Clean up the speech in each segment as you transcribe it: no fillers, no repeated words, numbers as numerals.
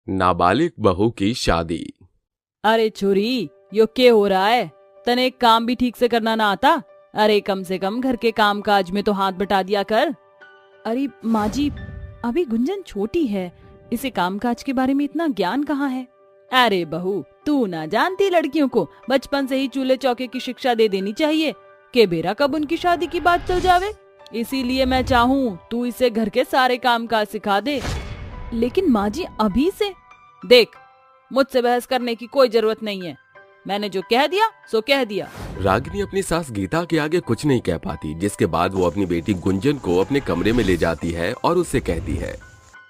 नाबालिग बहू की शादी। अरे छोरी, यो क्या हो रहा है? तने एक काम भी ठीक से करना ना आता? अरे कम से कम घर के काम काज में तो हाथ बटा दिया कर। अरे माँ जी, अभी गुंजन छोटी है, इसे काम काज के बारे में इतना ज्ञान कहाँ है? अरे बहू, तू ना जानती लड़कियों को बचपन से ही चूल्हे चौके की शिक्षा दे देनी चाहिए कि बेरा कब उनकी शादी की बात चल जावे। इसीलिए मैं चाहूँ तू इसे घर के सारे काम काज सिखा दे। लेकिन माँ जी, अभी से? देख, मुझसे बहस करने की कोई जरूरत नहीं है। मैंने जो कह दिया सो कह दिया। रागिनी अपनी सास गीता के आगे कुछ नहीं कह पाती, जिसके बाद वो अपनी बेटी गुंजन को अपने कमरे में ले जाती है और उससे कहती है,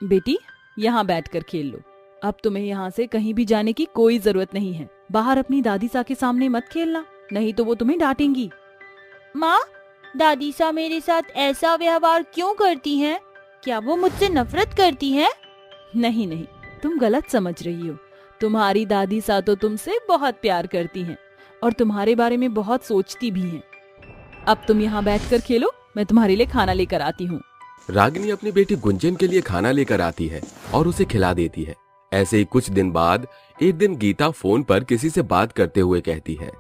बेटी, यहाँ बैठकर खेल लो। अब तुम्हें यहाँ से कहीं भी जाने की कोई जरूरत नहीं है। बाहर अपनी दादी सा के सामने मत खेलना, नहीं तो वो तुम्हें डांटेंगी। माँ, दादी सा मेरे साथ ऐसा व्यवहार क्यों करती हैं? क्या वो मुझसे नफरत करती हैं? नहीं नहीं, तुम गलत समझ रही हो। तुम्हारी दादी सा तो तुमसे बहुत प्यार करती हैं और तुम्हारे बारे में बहुत सोचती भी हैं। अब तुम यहाँ बैठकर खेलो, मैं तुम्हारे लिए खाना लेकर आती हूँ। रागिनी अपनी बेटी गुंजन के लिए खाना लेकर आती है और उसे खिला देती है। ऐसे ही कुछ दिन बाद एक दिन गीता फोन पर किसी से बात करते हुए कहती है,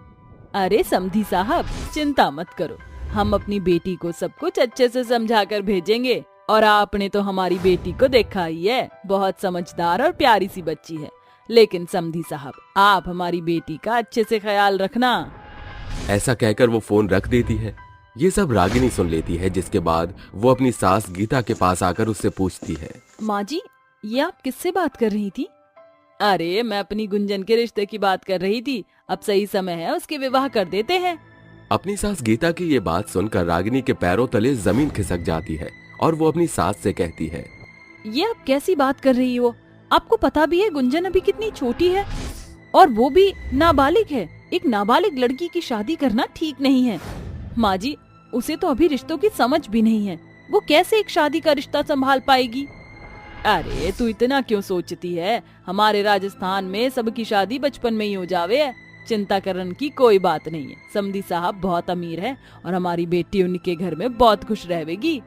अरे समधी साहब, चिंता मत करो, हम अपनी बेटी को सब कुछ अच्छे से समझा कर भेजेंगे। और आपने तो हमारी बेटी को देखा ही है, बहुत समझदार और प्यारी सी बच्ची है। लेकिन समधी साहब, आप हमारी बेटी का अच्छे से ख्याल रखना। ऐसा कहकर वो फोन रख देती है। ये सब रागिनी सुन लेती है, जिसके बाद वो अपनी सास गीता के पास आकर उससे पूछती है, माँ जी, ये आप किससे बात कर रही थी? अरे मैं अपनी गुंजन के रिश्ते की बात कर रही थी। अब सही समय है, उसके विवाह कर देते हैं। अपनी सास गीता की ये बात सुनकर रागिनी के पैरों तले जमीन खिसक जाती है और वो अपनी सास से कहती है, ये आप कैसी बात कर रही हो? आपको पता भी है गुंजन अभी कितनी छोटी है, और वो भी नाबालिग है। एक नाबालिग लड़की की शादी करना ठीक नहीं है। माँ जी, उसे तो अभी रिश्तों की समझ भी नहीं है, वो कैसे एक शादी का रिश्ता संभाल पाएगी? अरे तू इतना क्यों सोचती है? हमारे राजस्थान में सबकी शादी बचपन में ही हो जावे है। चिंता करने की कोई बात नहीं है। समधी साहब बहुत अमीर है और हमारी बेटी उनके घर में बहुत खुश रहेगी।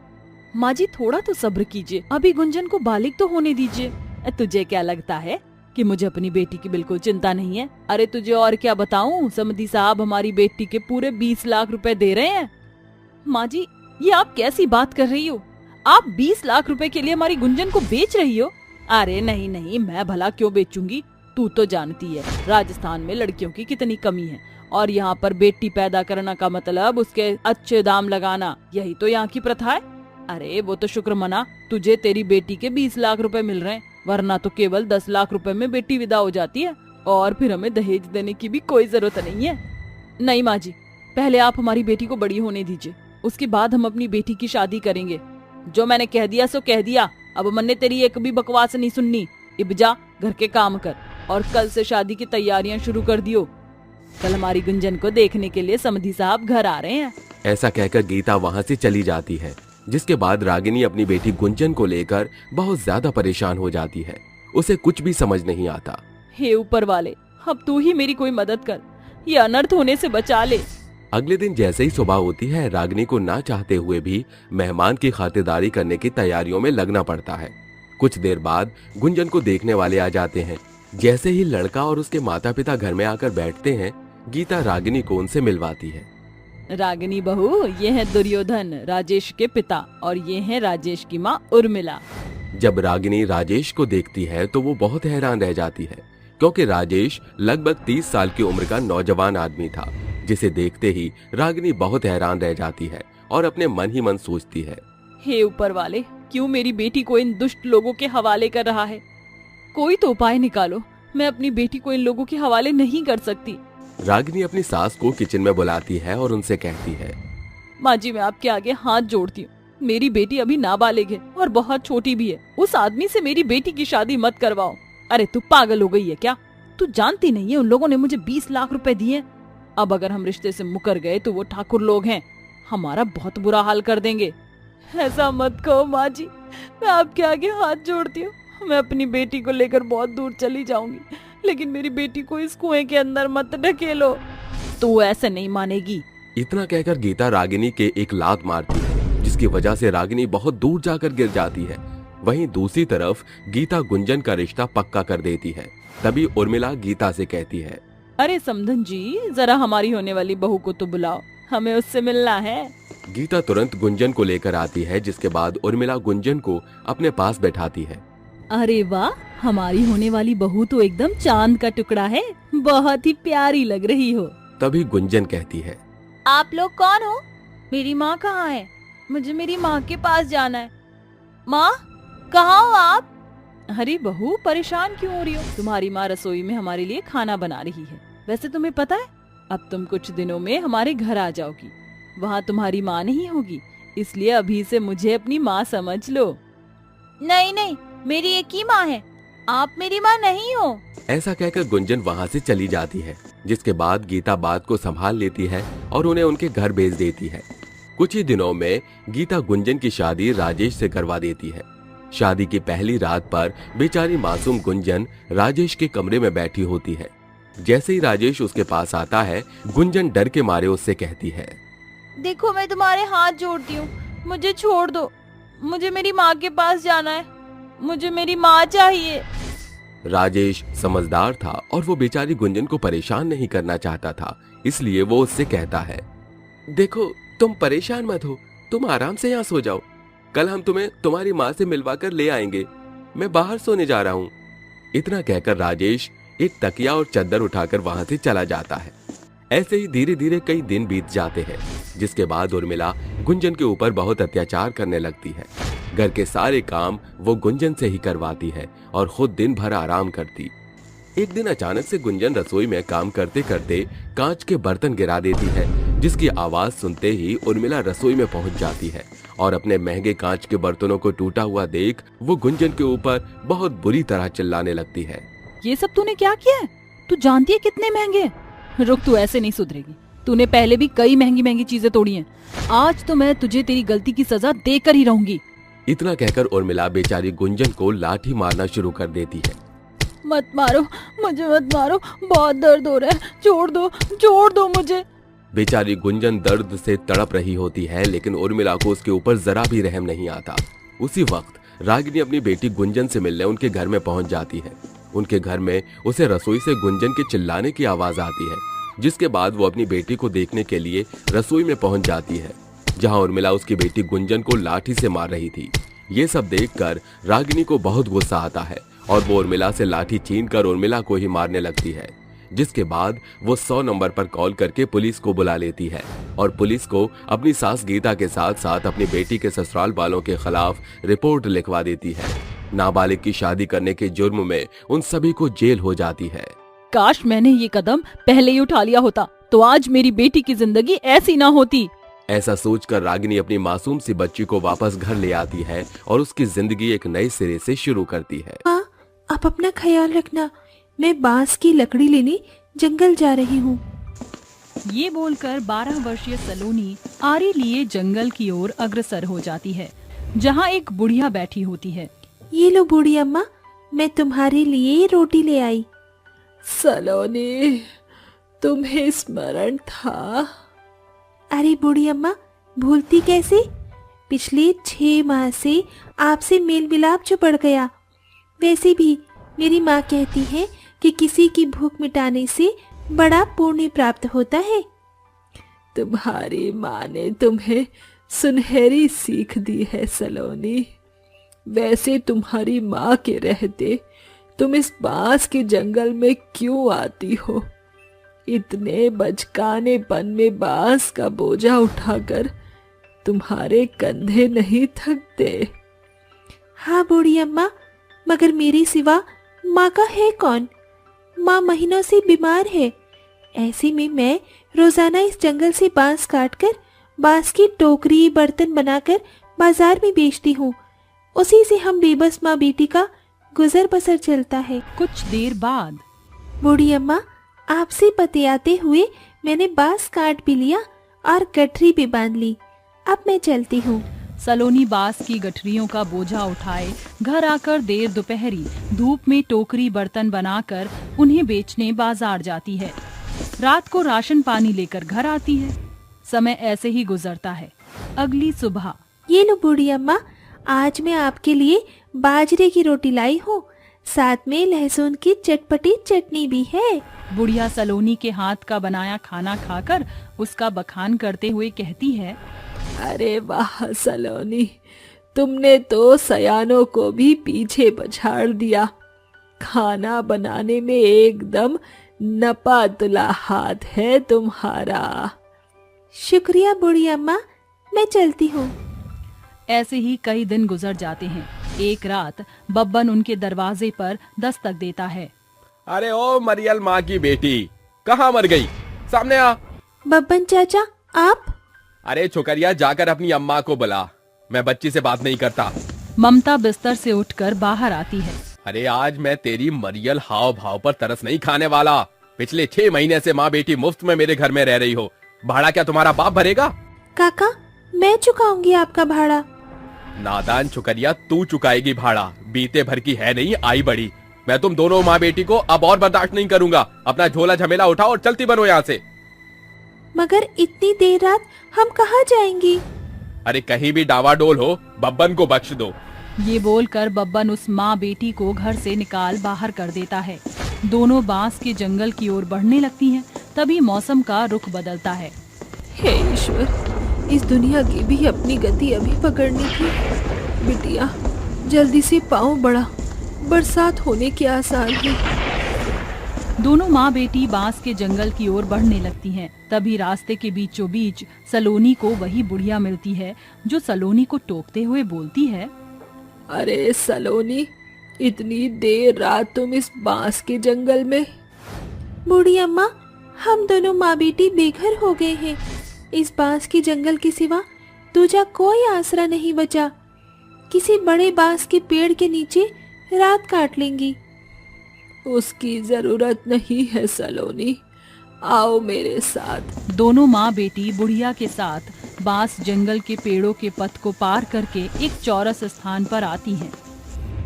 माँ जी, थोड़ा तो सब्र कीजिए, अभी गुंजन को बालिग तो होने दीजिए। तुझे क्या लगता है कि मुझे अपनी बेटी की बिल्कुल चिंता नहीं है? अरे तुझे और क्या बताऊं, समधी साहब हमारी बेटी के पूरे 20 लाख रुपए दे रहे हैं। माँ जी, ये आप कैसी बात कर रही हो? आप 20 लाख रुपए के लिए हमारी गुंजन को बेच रही हो? अरे नहीं नहीं, मैं भला क्यों बेचूंगी? तू तो जानती है राजस्थान में लड़कियों की कितनी कमी है, और यहाँ पर बेटी पैदा करना का मतलब उसके अच्छे दाम लगाना, यही तो यहाँ की प्रथा है। अरे वो तो शुक्र मना, तुझे तेरी बेटी के 20 लाख रुपए मिल रहे हैं, वरना तो केवल 10 लाख रुपए में बेटी विदा हो जाती है, और फिर हमें दहेज देने की भी कोई जरूरत नहीं है। नहीं माँ जी, पहले आप हमारी बेटी को बड़ी होने दीजिए, उसके बाद हम अपनी बेटी की शादी करेंगे। जो मैंने कह दिया सो कह दिया, अब मैंने तेरी एक भी बकवास नहीं सुननी। इब जा, घर के काम कर और कल से शादी की तैयारियां शुरू कर दियो। कल हमारी गुंजन को देखने के लिए समधी साहब घर आ रहे हैं। ऐसा कहकर गीता वहाँ से चली जाती है, जिसके बाद रागिनी अपनी बेटी गुंजन को लेकर बहुत ज्यादा परेशान हो जाती है। उसे कुछ भी समझ नहीं आता। हे ऊपर वाले, अब तू ही मेरी कोई मदद कर, ये अनर्थ होने से बचा ले। अगले दिन जैसे ही सुबह होती है, रागिनी को ना चाहते हुए भी मेहमान की खातिरदारी करने की तैयारियों में लगना पड़ता है। कुछ देर बाद गुंजन को देखने वाले आ जाते हैं। जैसे ही लड़का और उसके माता पिता घर में आकर बैठते हैं, गीता रागिनी को उनसे मिलवाती है। रागिनी बहू, ये है दुर्योधन, राजेश के पिता, और ये है राजेश की माँ उर्मिला। जब रागिनी राजेश को देखती है तो वो बहुत हैरान रह जाती है, क्योंकि राजेश लगभग 30 साल की उम्र का नौजवान आदमी था, जिसे देखते ही रागिनी बहुत हैरान रह जाती है और अपने मन ही मन सोचती है, हे ऊपर वाले, क्यों मेरी बेटी को इन दुष्ट लोगों के हवाले कर रहा है? कोई तो उपाय निकालो, मैं अपनी बेटी को इन लोगों के हवाले नहीं कर सकती। रागिनी अपनी सास को किचन में बुलाती है और उनसे कहती है, माँ जी, मैं आपके आगे हाथ जोड़ती हूँ, मेरी बेटी अभी नाबालिग है और बहुत छोटी भी है। उस आदमी से मेरी बेटी की शादी मत करवाओ। अरे तू पागल हो गई है क्या? तू जानती नहीं है उन लोगों ने मुझे 20 लाख रुपए दिए। अब अगर हम रिश्ते से मुकर गए तो वो ठाकुर लोग हैं, हमारा बहुत बुरा हाल कर देंगे। ऐसा मत कहो माँ जी, मैं आपके आगे हाथ जोड़ती हूँ। मैं अपनी बेटी को लेकर बहुत दूर चली जाऊंगी, लेकिन मेरी बेटी को इस कुएं के अंदर मत ढकेलो। तू ऐसे नहीं मानेगी। इतना कहकर गीता रागिनी के एक लात मारती है, जिसकी वजह से रागिनी बहुत दूर जाकर गिर जाती है। वहीं दूसरी तरफ गीता गुंजन का रिश्ता पक्का कर देती है। तभी उर्मिला गीता से कहती है, अरे समधन जी, जरा हमारी होने वाली बहू को तो बुलाओ, हमें उससे मिलना है। गीता तुरंत गुंजन को लेकर आती है, जिसके बाद उर्मिला गुंजन को अपने पास बैठाती है। अरे वाह, हमारी होने वाली बहू तो एकदम चांद का टुकड़ा है, बहुत ही प्यारी लग रही हो। तभी गुंजन कहती है, आप लोग कौन हो? मेरी माँ कहाँ है? मुझे मेरी माँ के पास जाना है। माँ, कहाँ हो आप? अरे बहू, परेशान क्यों हो रही हो? तुम्हारी माँ रसोई में हमारे लिए खाना बना रही है। वैसे तुम्हें पता है, अब तुम कुछ दिनों में हमारे घर आ जाओगी। वहाँ तुम्हारी माँ नहीं होगी, इसलिए अभी से मुझे अपनी माँ समझ लो। नहीं नहीं, मेरी एक ही माँ है, आप मेरी माँ नहीं हो। ऐसा कहकर गुंजन वहाँ से चली जाती है, जिसके बाद गीता बात को संभाल लेती है और उन्हें उनके घर भेज देती है। कुछ ही दिनों में गीता गुंजन की शादी राजेश से करवा देती है। शादी की पहली रात पर बेचारी मासूम गुंजन राजेश के कमरे में बैठी होती है। जैसे ही राजेश उसके पास आता है, गुंजन डर के मारे उससे कहती है, देखो, मैं तुम्हारे हाथ जोड़ती हूँ, मुझे छोड़ दो, मुझे मेरी माँ के पास जाना है, मुझे मेरी माँ चाहिए। राजेश समझदार था और वो बेचारी गुंजन को परेशान नहीं करना चाहता था, इसलिए वो उससे कहता है, देखो, तुम परेशान मत हो, तुम आराम से यहाँ सो जाओ, कल हम तुम्हें तुम्हारी माँ से मिलवा कर ले आएंगे, मैं बाहर सोने जा रहा हूँ। इतना कहकर राजेश एक तकिया और चद्दर उठाकर वहां से चला जाता है। ऐसे ही धीरे धीरे कई दिन बीत जाते हैं, जिसके बाद उर्मिला गुंजन के ऊपर बहुत अत्याचार करने लगती है। घर के सारे काम वो गुंजन से ही करवाती है और खुद दिन भर आराम करती। एक दिन अचानक से गुंजन रसोई में काम करते करते कांच के बर्तन गिरा देती है, जिसकी आवाज सुनते ही उर्मिला रसोई में पहुंच जाती है और अपने महंगे कांच के बर्तनों को टूटा हुआ देख वो गुंजन के ऊपर बहुत बुरी तरह चिल्लाने लगती है। ये सब तूने क्या किया है? तू जानती है कितने महंगे? रुक, तू ऐसे नहीं सुधरेगी। तूने पहले भी कई महंगी महंगी चीजें तोड़ी हैं। आज तो मैं तुझे तेरी गलती की सजा देकर ही रहूंगी। इतना कहकर उर्मिला बेचारी गुंजन को लाठी मारना शुरू कर देती है। मत मारो, मुझे मत मारो, बहुत दर्द हो रहा है, छोड़ दो मुझे। बेचारी गुंजन दर्द से तड़प रही होती है, लेकिन उर्मिला को उसके ऊपर जरा भी रहम नहीं आता। उसी वक्त रागिनी अपनी बेटी गुंजन से मिलने उनके घर में पहुंच जाती है। उनके घर में उसे रसोई से गुंजन के चिल्लाने की आवाज आती है, जिसके बाद वो अपनी बेटी को देखने के लिए रसोई में पहुंच जाती है, जहां उर्मिला उसकी बेटी गुंजन को लाठी से मार रही थी। ये सब देखकर रागिनी को बहुत गुस्सा आता है और वो उर्मिला से लाठी छीनकर उर्मिला को ही मारने लगती है, जिसके बाद वो 100 नंबर पर कॉल करके पुलिस को बुला लेती है और पुलिस को अपनी सास गीता के साथ साथ अपनी बेटी के ससुराल वालों के खिलाफ रिपोर्ट लिखवा देती है। नाबालिग की शादी करने के जुर्म में उन सभी को जेल हो जाती है। काश मैंने ये कदम पहले ही उठा लिया होता, तो आज मेरी बेटी की जिंदगी ऐसी ना होती। ऐसा सोचकर रागिनी अपनी मासूम सी बच्ची को वापस घर ले आती है और उसकी जिंदगी एक नए सिरे से शुरू करती है। माँ, आप अपना ख्याल रखना, मैं बांस की लकड़ी लेने जंगल जा रही हूँ। ये बोलकर 12 वर्षीय सलोनी आरी लिए जंगल की ओर अग्रसर हो जाती है, जहाँ एक बुढ़िया बैठी होती है। ये लो बूढ़ी अम्मा, मैं तुम्हारे लिए रोटी ले आई। सलोनी, तुम्हें स्मरण था? अरे बूढ़ी अम्मा, भूलती कैसे? पिछले 6 माह से आपसे मेल मिलाप जो बढ़ गया। वैसे भी मेरी माँ कहती है कि किसी की भूख मिटाने से बड़ा पुण्य प्राप्त होता है। तुम्हारी माँ ने तुम्हें सुनहरी सीख दी है सलोनी। वैसे तुम्हारी माँ के रहते तुम इस बांस के जंगल में क्यों आती हो? इतने बचकानेपन में बांस का बोझा उठाकर तुम्हारे कंधे नहीं थकते। हाँ बूढ़ी अम्मा, मगर मेरे सिवा माँ का है कौन? माँ महीनों से बीमार है। ऐसे में मैं रोजाना इस जंगल से बांस काटकर बांस की टोकरी बर्तन बनाकर बाजार में बेचती हूँ। उसी से हम बेबस माँ बेटी का गुजर बसर चलता है। कुछ देर बाद बूढ़ी अम्मा, आपसे बतियाते हुए मैंने बांस काट भी लिया और गठरी भी बांध ली। अब मैं चलती हूँ। सलोनी बांस की गठरियों का बोझा उठाए घर आकर देर दोपहरी धूप में टोकरी बर्तन बनाकर उन्हें बेचने बाजार जाती है। रात को राशन पानी लेकर घर आती है। समय ऐसे ही गुजरता है। अगली सुबह, ये लो बूढ़ी अम्मा, आज मैं आपके लिए बाजरे की रोटी लाई हूँ, साथ में लहसुन की चटपटी चटनी भी है। बुढ़िया सलोनी के हाथ का बनाया खाना खाकर उसका बखान करते हुए कहती है, अरे वाह सलोनी, तुमने तो सयानों को भी पीछे पछाड़ दिया। खाना बनाने में एकदम नपा तुला हाथ है तुम्हारा। शुक्रिया बूढ़ी अम्मा, मैं चलती हूँ। ऐसे ही कई दिन गुजर जाते हैं। एक रात बब्बन उनके दरवाजे पर दस्तक देता है। अरे ओ मरियल माँ की बेटी, कहाँ मर गई? सामने आ। बब्बन चाचा, आप? अरे छोकरिया, जाकर अपनी अम्मा को बुला, मैं बच्ची से बात नहीं करता। ममता बिस्तर से उठकर बाहर आती है। अरे आज मैं तेरी मरियल हाव भाव पर तरस नहीं खाने वाला। पिछले 6 महीने से माँ बेटी मुफ्त में मेरे घर में रह रही हो। भाड़ा क्या तुम्हारा बाप भरेगा? काका, मैं चुकाऊंगी आपका भाड़ा। नादान छोकरिया, तू चुकाएगी भाड़ा। बीते भर की है नहीं, आई बड़ी। मैं तुम दोनों माँ बेटी को अब और बर्दाश्त नहीं करूंगा। अपना झोला झमेला उठाओ और चलती बनो यहाँ से। मगर इतनी देर रात हम कहाँ जाएंगी? अरे कहीं भी डावाडोल हो, बब्बन को बख्श दो। ये बोलकर बब्बन उस माँ बेटी को घर से निकाल बाहर कर देता है। दोनों बांस के जंगल की ओर बढ़ने लगती हैं। तभी मौसम का रुख बदलता है। हे ईश्वर, इस दुनिया की भी अपनी गति अभी पकड़नी थी। बिटिया जल्दी से पाँव बढ़ा, बरसात होने के आसार हैं। दोनों माँ बेटी बांस के जंगल की ओर बढ़ने लगती हैं। तभी रास्ते के बीचों बीच सलोनी को वही बुढ़िया मिलती है जो सलोनी को टोकते हुए बोलती है, अरे सलोनी, इतनी देर रात तुम इस बांस के जंगल में? बूढ़ी अम्मा, हम दोनों माँ बेटी बेघर हो गए हैं। इस बांस के जंगल के सिवा दूजा कोई आसरा नहीं बचा। किसी बड़े बांस के पेड़ के नीचे रात काट लेंगी। उसकी जरूरत नहीं है सलोनी, आओ मेरे साथ। दोनों माँ बेटी बुढ़िया के साथ बांस जंगल के पेड़ों के पथ को पार करके एक चौरस स्थान पर आती हैं।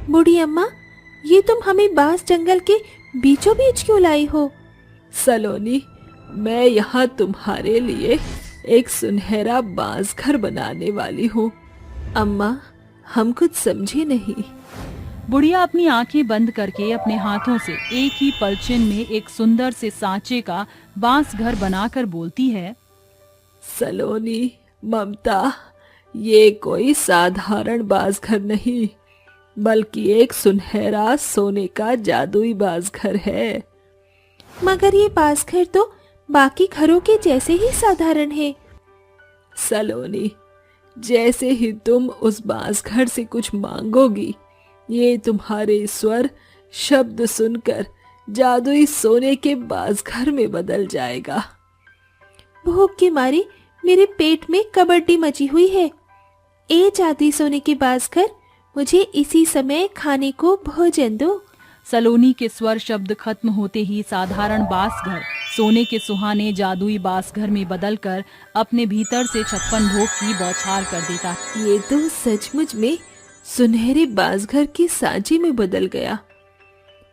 बूढ़ी अम्मा, ये तुम हमें बांस जंगल के बीचों बीच क्यों लाई हो? सलोनी, मैं यहाँ तुम्हारे लिए एक सुनहरा बांस घर बनाने वाली हूँ। अम्मा, हम कुछ समझे नहीं। बुढ़िया अपनी आंखें बंद करके अपने हाथों से एक ही पलछिन में एक सुंदर से सांचे का बांस घर बनाकर बोलती है, सलोनी, ममता, ये कोई साधारण बांस घर नहीं, बल्कि एक सुनहरा सोने का जादुई बांस घर है। मगर ये बांस घर तो बाकी घरों के जैसे ही साधारण है। सलोनी, जैसे ही तुम उस बांस घर से कुछ मांगोगी, ये तुम्हारे स्वर शब्द सुनकर जादुई सोने के बांस घर में बदल जाएगा। भूख के मारे मेरे पेट में कबड्डी मची हुई है। ए जादुई सोने के बांस घर, मुझे इसी समय खाने को भोजन दो। सलोनी के स्वर शब्द खत्म होते ही साधारण बांस घर सोने के सुहाने जादुई बांस घर में बदलकर अपने भीतर से 56 भोग की बौछार कर देता। ये तो सचमुच में सुनहरे बांस घर के सांचे में बदल गया।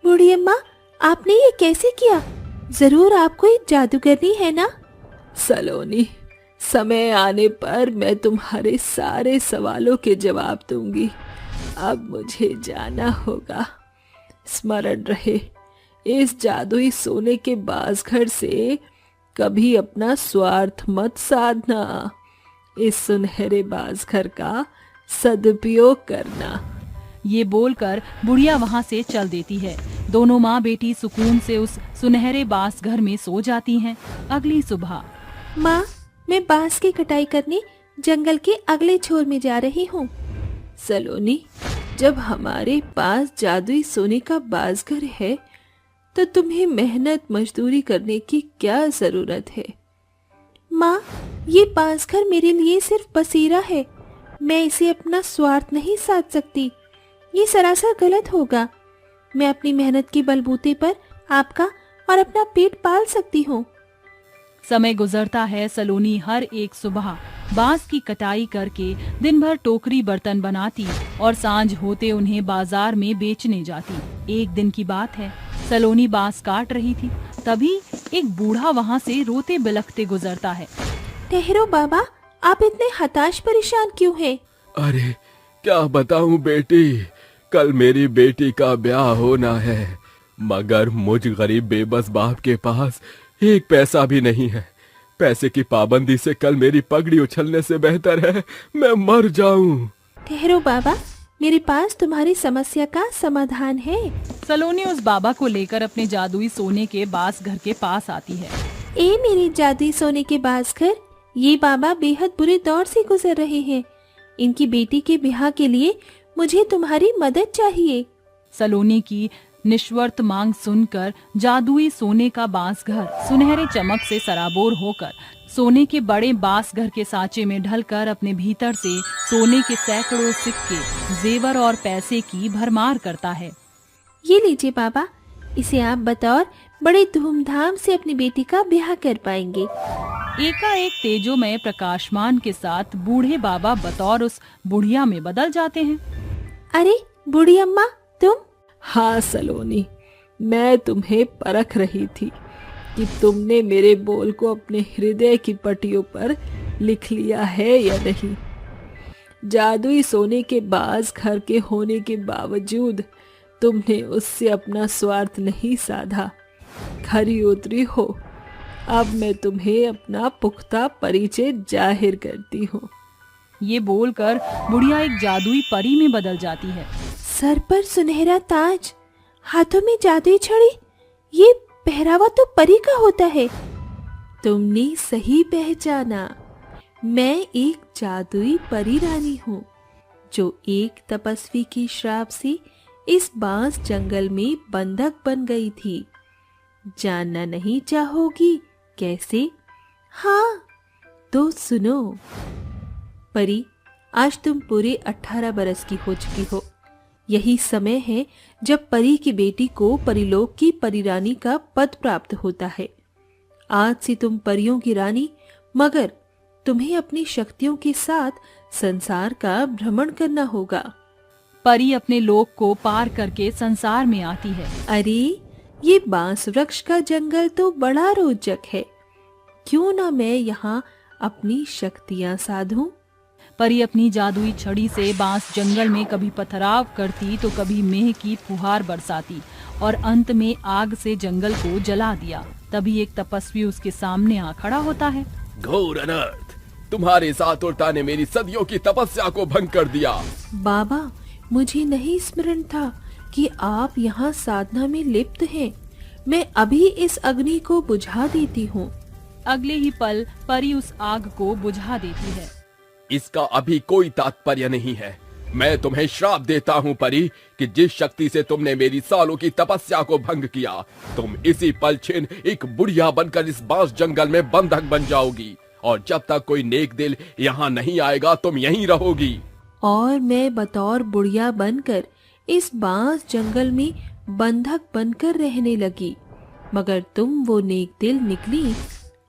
बूढ़ी अम्मा, आपने ये कैसे किया? जरूर आप कोई जादूगरनी है ना? सलोनी, समय आने पर मैं तुम्हारे सारे सवालों के जवाब दूंगी। अब मुझे जाना होगा। स्मरण रहे, इस जादुई सोने के बांस घर से कभी अपना स्वार्थ मत साधना। इस सुनहरे बांस घर का सदुपयोग करना। ये बोलकर बुढ़िया वहाँ से चल देती है। दोनों माँ बेटी सुकून से उस सुनहरे बांस घर में सो जाती हैं। अगली सुबह, माँ, मैं बांस की कटाई करने जंगल के अगले छोर में जा रही हूँ। सलोनी, जब हमारे पास जादुई सोने का बांस घर है तो तुम्हें मेहनत मजदूरी करने की क्या जरूरत है? माँ, ये बांस घर मेरे लिए सिर्फ बसेरा है। मैं इसे अपना स्वार्थ नहीं साध सकती। ये सरासर गलत होगा। मैं अपनी मेहनत के बलबूते पर आपका और अपना पेट पाल सकती हूँ। समय गुजरता है। सलोनी हर एक सुबह बांस की कटाई करके दिन भर टोकरी बर्तन बनाती और सांझ होते उन्हें बाजार में बेचने जाती। एक दिन की बात है, सलोनी बांस काट रही थी। तभी एक बूढ़ा वहाँ से रोते बिलखते गुजरता है। ठहरो बाबा, आप इतने हताश परेशान क्यों हैं? अरे क्या बताऊं बेटी, कल मेरी बेटी का ब्याह होना है, मगर मुझ गरीब बेबस बाप के पास एक पैसा भी नहीं है। पैसे की पाबंदी से कल मेरी पगड़ी उछलने से बेहतर है मैं मर जाऊं। ठहरो बाबा, मेरे पास तुम्हारी समस्या का समाधान है। सलोनी उस बाबा को लेकर अपने जादुई सोने के बास घर के पास आती है। ए मेरे जादुई सोने के बासघर, ये बाबा बेहद बुरे दौर से गुजर रहे हैं। इनकी बेटी के ब्याह के लिए मुझे तुम्हारी मदद चाहिए। सलोनी की निश्वर्त मांग सुनकर जादुई सोने का बांस घर सुनहरे चमक से सराबोर होकर सोने के बड़े बांस घर के सांचे में ढलकर अपने भीतर से सोने के सैकड़ों सिक्के, जेवर और पैसे की भरमार करता है। ये लीजिए बाबा, इसे आप बतौर बड़े धूमधाम से अपनी बेटी का ब्याह कर पाएंगे। एकाएक तेजोमय प्रकाशमान के साथ बूढ़े बाबा बतौर उस बुढ़िया में बदल जाते हैं। अरे बूढ़ी अम्मा, तुम? हाँ सलोनी, मैं तुम्हें परख रही थी कि तुमने मेरे बोल को अपने हृदय की पट्टियों पर लिख लिया है या नहीं। जादुई सोने के बाज घर के होने के बावजूद तुमने उससे अपना स्वार्थ नहीं साधा, खरी उतरी हो। अब मैं तुम्हें अपना पुख्ता परिचय जाहिर करती हूँ। ये बोलकर बुढ़िया एक जादुई परी में बदल जाती है। सर पर सुनहरा ताज, हाथों में जादुई छड़ी, ये पहरावा तो परी का होता है। तुमने सही पहचाना, मैं एक जादुई परी रानी हूँ जो एक तपस्वी के श्राप से इस बांस जंगल में बंधक बन गई थी। जानना नहीं चाहोगी कैसे? हाँ तो सुनो। परी, आज तुम पूरे 18 बरस की हो चुकी हो। यही समय है जब परी की बेटी को परिलोक की परिरानी का पद प्राप्त होता है। आज से तुम परियों की रानी, मगर तुम्हें अपनी शक्तियों के साथ संसार का भ्रमण करना होगा। परी अपने लोक को पार करके संसार में आती है। अरे ये बांस वृक्ष का जंगल तो बड़ा रोचक है, क्यों ना मैं यहाँ अपनी शक्तियाँ साधूं? परी अपनी जादुई छड़ी से बांस जंगल में कभी पथराव करती तो कभी मेह की फुहार बरसाती और अंत में आग से जंगल को जला दिया। तभी एक तपस्वी उसके सामने आ खड़ा होता है। घोर अनर्थ, तुम्हारे साथ उल्टा ने मेरी सदियों की तपस्या को भंग कर दिया। बाबा, मुझे नहीं स्मरण था कि आप यहाँ साधना में लिप्त हैं। मैं अभी इस अग्नि को बुझा देती हूँ। अगले ही पल परी उस आग को बुझा देती है। इसका अभी कोई तात्पर्य नहीं है। मैं तुम्हें श्राप देता हूँ परी कि जिस शक्ति से तुमने मेरी सालों की तपस्या को भंग किया, तुम इसी पल छिन एक बुढ़िया बनकर इस बांस जंगल में बंधक बन जाओगी, और जब तक कोई नेक दिल यहाँ नहीं आएगा तुम यहीं रहोगी। और मैं बतौर बुढ़िया बनकर इस बांस जंगल में बंधक बनकर रहने लगी, मगर तुम वो नेक दिल निकली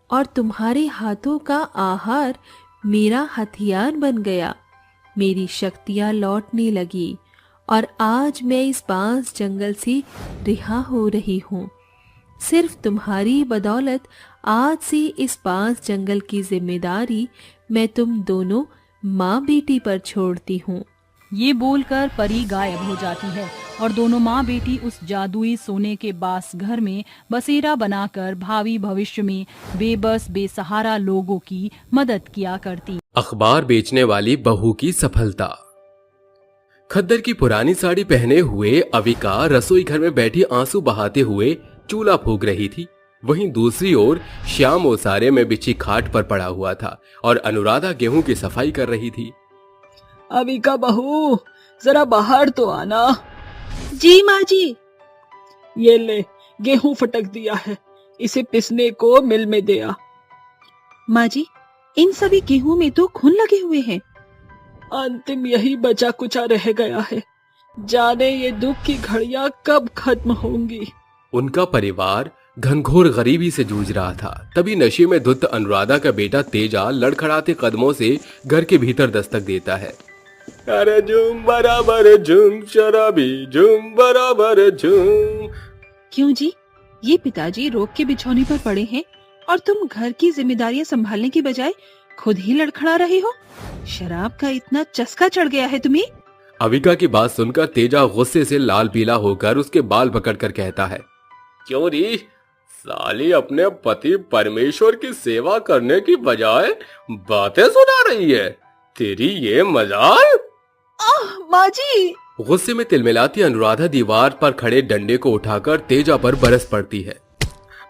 और तुम्हारे हाथों का आहार मेरा हथियार बन गया। मेरी शक्तियां लौटने लगी और आज मैं इस बांस जंगल से रिहा हो रही हूँ। सिर्फ तुम्हारी बदौलत आज से इस बांस जंगल की जिम्मेदारी मैं तुम दोनों माँ बेटी पर छोड़ती हूँ। ये बोलकर परी गायब हो जाती है और दोनों माँ बेटी उस जादुई सोने के बास घर में बसेरा बनाकर भावी भविष्य में बेबस बेसहारा लोगों की मदद किया करती। अखबार बेचने वाली बहू की सफलता। खद्दर की पुरानी साड़ी पहने हुए अविका रसोई घर में बैठी आंसू बहाते हुए चूल्हा फूंक रही थी। वहीं दूसरी ओर श्याम ओसारे में बिछी खाट पर पड़ा हुआ था और अनुराधा गेहूं की सफाई कर रही थी। अविका बहू, जरा बाहर तो आना। जी माँ जी। ये ले, गेहूं फटक दिया है, इसे पिसने को मिल में दे आ। माँ जी, इन सभी गेहूं में तो खून लगे हुए हैं। अंतिम यही बचा कुचा रह गया है। जाने ये दुख की घड़ियां कब खत्म होंगी। उनका परिवार घनघोर गरीबी से जूझ रहा था। तभी नशे में धुत अनुराधा का बेटा तेजा लड़खड़ाते कदमों से घर के भीतर दस्तक देता है। अरे झूम बराबर झूम शराबी, झूम बराबर झूम। क्यों जी, ये पिताजी रोग के बिछौने पर पड़े हैं और तुम घर की जिम्मेदारियां संभालने की बजाय खुद ही लड़खड़ा रहे हो। शराब का इतना चस्का चढ़ गया है तुम्हें। अविका की बात सुनकर तेजा गुस्से से लाल पीला होकर उसके बाल पकड़कर कहता है, क्यों री, साली अपने पति परमेश्वर की सेवा करने की बजाय बातें सुना रही है। तेरी ये मजाल। माँ जी। गुस्से में तिलमिलाती अनुराधा दीवार पर खड़े डंडे को उठाकर तेजा पर बरस पड़ती है।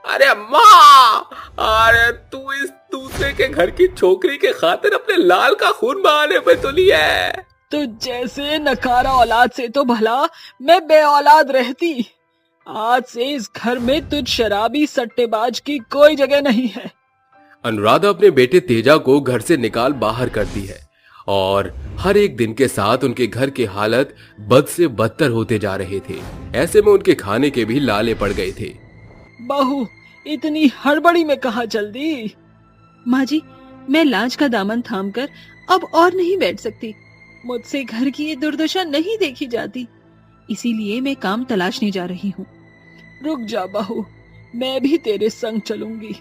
अरे माँ, अरे तू इस दूसरे के घर की छोकरी के खातिर अपने लाल का खून बहाने पे तुली है। तो जैसे नकारा औलाद से तो भला मैं बे औलाद रहती। आज से इस घर में तुझ शराबी सट्टेबाज की कोई जगह नहीं है। अनुराधा अपने बेटे तेजा को घर से निकाल बाहर करती है और हर एक दिन के साथ उनके घर की हालत बद से बदतर होते जा रहे थे। ऐसे में उनके खाने के भी लाले पड़ गए थे। बहू, इतनी हड़बड़ी में कहाँ चल दी? माँ जी, मैं लाज का दामन थामकर अब और नहीं बैठ सकती। मुझसे घर की ये दुर्दशा नहीं देखी जाती, इसीलिए मैं काम तलाशने जा रही हूँ। रुक जा बहू, मैं भी तेरे संग चलूंगी।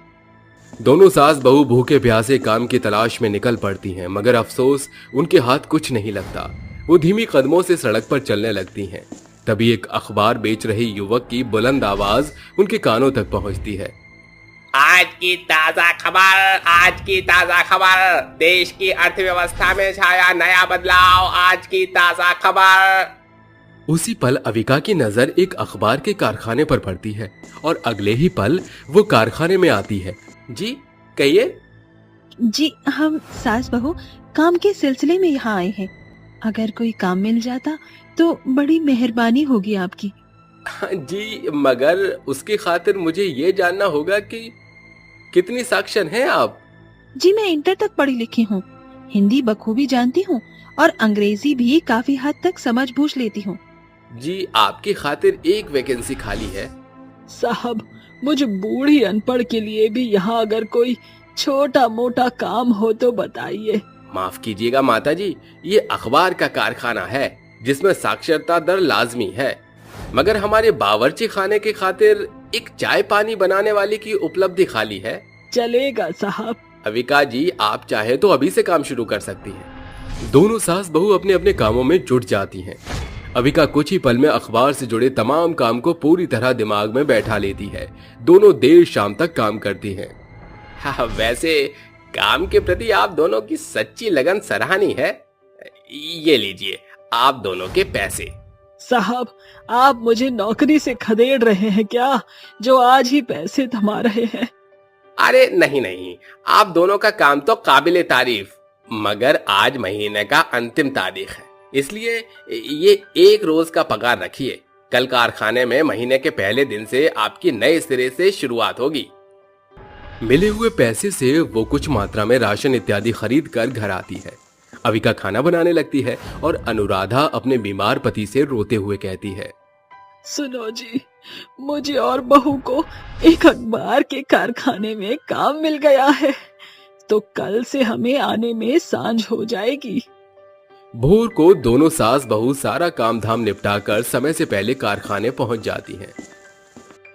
दोनों सास बहू भूखे प्यासे काम की तलाश में निकल पड़ती हैं, मगर अफसोस उनके हाथ कुछ नहीं लगता। वो धीमी कदमों से सड़क पर चलने लगती हैं। तभी एक अखबार बेच रहे युवक की बुलंद आवाज उनके कानों तक पहुंचती है। आज की ताजा खबर, आज की ताजा खबर, देश की अर्थव्यवस्था में छाया नया बदलाव, आज की ताजा खबर। उसी पल अविका की नजर एक अखबार के कारखाने पर पड़ती है और अगले ही पल वो कारखाने में आती है। जी कहिए। जी, हम सास बहू काम के सिलसिले में यहाँ आए हैं। अगर कोई काम मिल जाता तो बड़ी मेहरबानी होगी आपकी। जी, मगर उसकी खातिर मुझे ये जानना होगा कि कितनी साक्षर हैं आप? जी, मैं इंटर तक पढ़ी लिखी हूँ, हिंदी बखूबी जानती हूँ और अंग्रेजी भी काफी हद तक समझ बूझ लेती हूँ। जी, आपकी खातिर एक वैकेंसी खाली है। साहब, मुझ बूढ़ी अनपढ़ के लिए भी यहाँ अगर कोई छोटा मोटा काम हो तो बताइए। माफ कीजिएगा माता जी, ये अखबार का कारखाना है जिसमें साक्षरता दर लाजमी है, मगर हमारे बावर्ची खाने की खातिर एक चाय पानी बनाने वाली की उपलब्धि खाली है। चलेगा साहब। अविका जी, आप चाहे तो अभी से काम शुरू कर सकती हैं। दोनों सास बहू अपने अपने कामों में जुट जाती हैं। अविका कुछ ही पल में अखबार से जुड़े तमाम काम को पूरी तरह दिमाग में बैठा लेती है। दोनों देर शाम तक काम करती हैं। हाँ, वैसे काम के प्रति आप दोनों की सच्ची लगन सराहनीय है। ये लीजिए आप दोनों के पैसे। साहब, आप मुझे नौकरी से खदेड़ रहे हैं क्या, जो आज ही पैसे थमा रहे हैं? अरे नहीं नहीं, आप दोनों का काम तो काबिले तारीफ, मगर आज महीने का अंतिम तारीख है, इसलिए ये एक रोज का पगार रखिए। कल कारखाने में महीने के पहले दिन से आपकी नए सिरे से शुरुआत होगी। मिले हुए पैसे से वो कुछ मात्रा में राशन इत्यादि खरीद कर घर आती है। अविका खाना बनाने लगती है और अनुराधा अपने बीमार पति से रोते हुए कहती है, सुनो जी, मुझे और बहू को एक अखबार के कारखाने में काम मिल गया है, तो कल से हमें आने में सांझ हो जाएगी। भोर को दोनों सास बहू सारा काम धाम निपटा कर समय से पहले कारखाने पहुंच जाती हैं।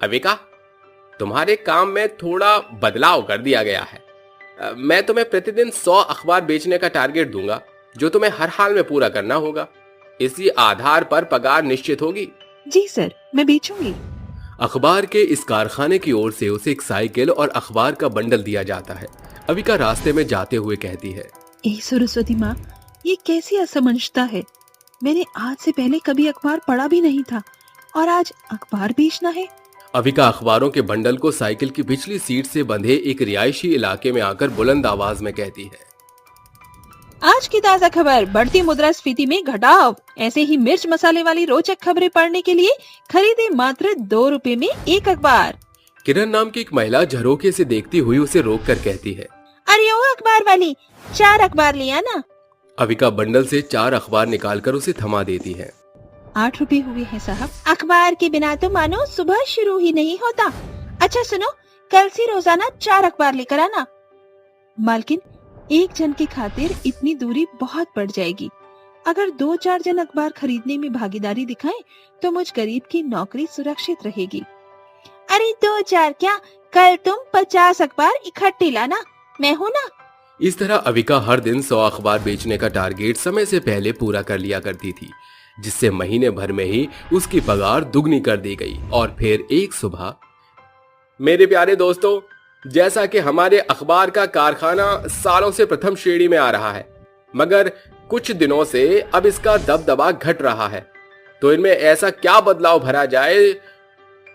अविका, तुम्हारे काम में थोड़ा बदलाव कर दिया गया है। मैं तुम्हें प्रतिदिन 100 अखबार बेचने का टारगेट दूंगा, जो तुम्हें हर हाल में पूरा करना होगा। इसी आधार पर पगार निश्चित होगी। जी सर, मैं बेचूंगी। अखबार के इस कारखाने की ओर से उसे एक साइकिल और अखबार का बंडल दिया जाता है। अविका रास्ते में जाते हुए कहती है, ए सरस्वती माँ, ये कैसी असमंजसता है। मैंने आज से पहले कभी अखबार पढ़ा भी नहीं था और आज अखबार बेचना है। अविका अखबारों के बंडल को साइकिल की पिछली सीट से बंधे एक रिहायशी इलाके में आकर बुलंद आवाज में कहती है, आज की ताजा खबर, बढ़ती मुद्रास्फीति में घटाव। ऐसे ही मिर्च मसाले वाली रोचक खबरें पढ़ने के लिए खरीदे मात्र 2 रुपए में एक अखबार। किरण नाम की एक महिला झरोखे से देखती हुई उसे रोक कर कहती है, अरे ओ अखबार वाली, 4 अखबार लिया ना। अविका बंडल से 4 अखबार निकालकर उसे थमा देती है। 8 रुपए हुए हैं साहब। अखबार के बिना तो मानो सुबह शुरू ही नहीं होता। अच्छा सुनो, कल से रोजाना 4 अखबार लेकर आना। मालकिन, एक जन की खातिर इतनी दूरी बहुत बढ़ जाएगी। अगर 2-4 जन अखबार खरीदने में भागीदारी दिखाएं तो मुझ गरीब की नौकरी सुरक्षित रहेगी। अरे 2-4 क्या, कल तुम 50 अखबार इकट्ठे लाना, मैं हूँ ना। इस तरह अविका हर दिन 100 अखबार बेचने का टारगेट समय से पहले पूरा कर लिया करती थी, जिससे महीने भर में ही उसकी पगार दुगनी कर दी गई। और फिर एक सुबह, मेरे प्यारे दोस्तों, जैसा कि हमारे अखबार का कारखाना सालों से प्रथम श्रेणी में आ रहा है, मगर कुछ दिनों से अब इसका दबदबा घट रहा है, तो इनमें ऐसा क्या बदलाव भरा जाए?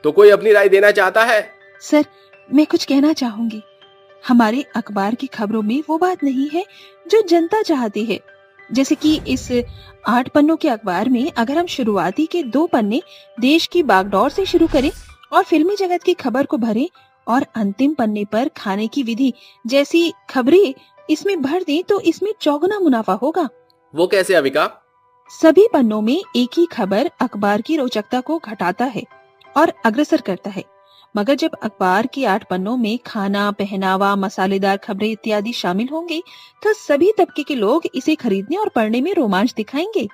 तो कोई अपनी राय देना चाहता है? सर, मैं कुछ कहना चाहूंगी। हमारे अखबार की खबरों में वो बात नहीं है जो जनता चाहती है। जैसे कि इस 8 पन्नों के अखबार में अगर हम शुरुआती के 2 पन्ने देश की बागडोर से शुरू करें और फिल्मी जगत की खबर को भरें और अंतिम पन्ने पर खाने की विधि जैसी खबरें इसमें भर दें, तो इसमें चौगुना मुनाफा होगा। वो कैसे अविका? सभी पन्नों में एक ही खबर अखबार की रोचकता को घटाता है और अग्रसर करता है, मगर जब अखबार के 8 पन्नों में खाना, पहनावा, मसालेदार खबरें इत्यादि शामिल होंगे, तो सभी तबके के लोग इसे खरीदने और पढ़ने में रोमांच दिखाएंगे।